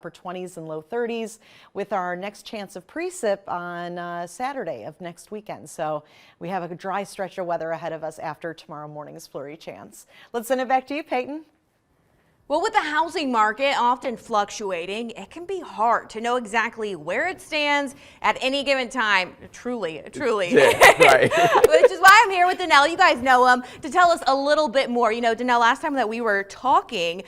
upper 20s and low 30s with our next chance of precip on Saturday of next weekend. So we have a dry stretch of weather ahead of us after tomorrow morning's flurry chance. Let's send it back to you, Peyton. Well, with the housing market often fluctuating, it can be hard to know exactly where it stands at any given time. Truly. Yeah, right. Which is why I'm here with Danelle. You guys know him, to tell us a little bit more. You know, Danelle, last time that we were talking,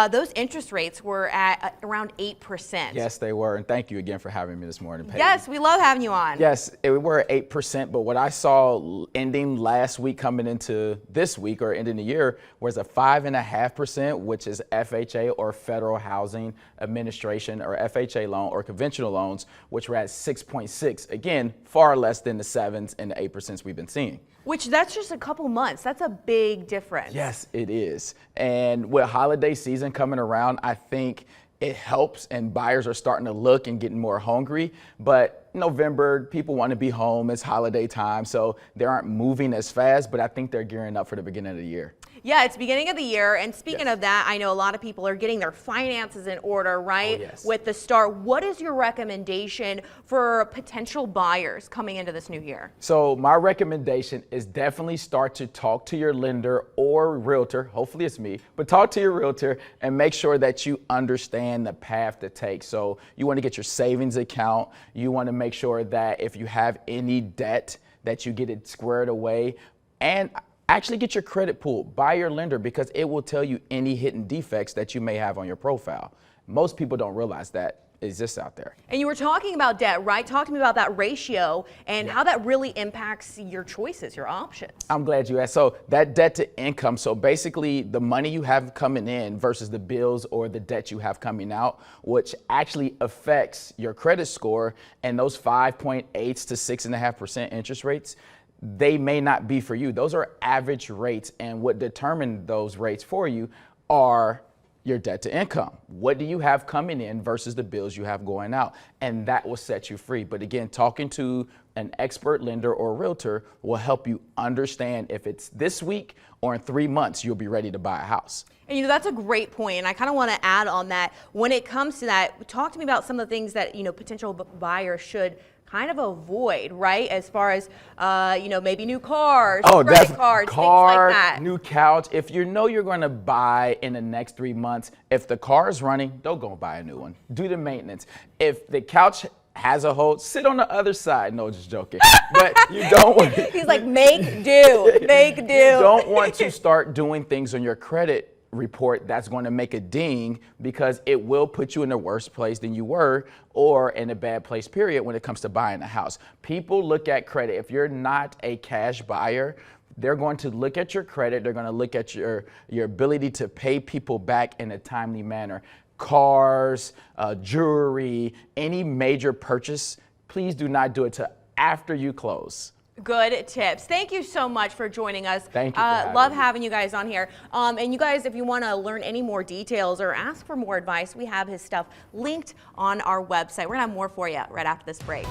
those interest rates were at around 8%. Yes, they were. And thank you again for having me this morning, Peyton. Yes, we love having you on. Yes, we were at 8%, but what I saw ending last week coming into this week or ending the year was a 5.5%, which is FHA or Federal Housing Administration or FHA loan or conventional loans, which were at 6.6. Again, far less than the 7s and the 8% we've been seeing. Which that's just a couple months. That's a big difference. Yes, it is. And with holiday season coming around, I think it helps and buyers are starting to look and getting more hungry. But November, people want to be home. It's holiday time, so they aren't moving as fast, but I think they're gearing up for the beginning of the year. Yeah, it's beginning of the year. And speaking Yes. of that, I know a lot of people are getting their finances in order, right? Oh, yes. With the start. What is your recommendation for potential buyers coming into this new year? So my recommendation is definitely start to talk to your lender or realtor. Hopefully it's me, but talk to your realtor and make sure that you understand the path to take. So you want to get your savings account. You want to make sure that if you have any debt that you get it squared away, and actually get your credit pulled by your lender because it will tell you any hidden defects that you may have on your profile. Most people don't realize that exists out there. And you were talking about debt, right? Talk to me about that ratio and how that really impacts your choices, your options. I'm glad you asked. So that debt to income, so basically the money you have coming in versus the bills or the debt you have coming out, which actually affects your credit score, and those 5.8 to 6.5% interest rates, they may not be for you. Those are average rates, and what determine those rates for you are your debt to income. What do you have coming in versus the bills you have going out? And that will set you free. But again, talking to an expert lender or realtor will help you understand if it's this week or in 3 months, you'll be ready to buy a house. And you know, that's a great point. And I kind of want to add on that. When it comes to that, talk to me about some of the things that, you know, potential buyers should kind of avoid, right? As far as, you know, maybe new cars, credit cards, things like that. New couch. If you know you're going to buy in the next 3 months, if the car is running, don't go buy a new one. Do the maintenance. If the couch has a hole, sit on the other side. No, just joking. But you don't want He's like, make do, make do. You don't want to start doing things on your credit report that's going to make a ding, because it will put you in a worse place than you were or in a bad place, period, when it comes to buying a house. People look at credit. If you're not a cash buyer, they're going to look at your credit. They're going to look at your ability to pay people back in a timely manner. Cars, jewelry, any major purchase, please do not do it till after you close. Good tips. Thank you so much for joining us. Thank you. Love having you guys on here. And you guys, if you want to learn any more details or ask for more advice, we have his stuff linked on our website. We're going to have more for you right after this break.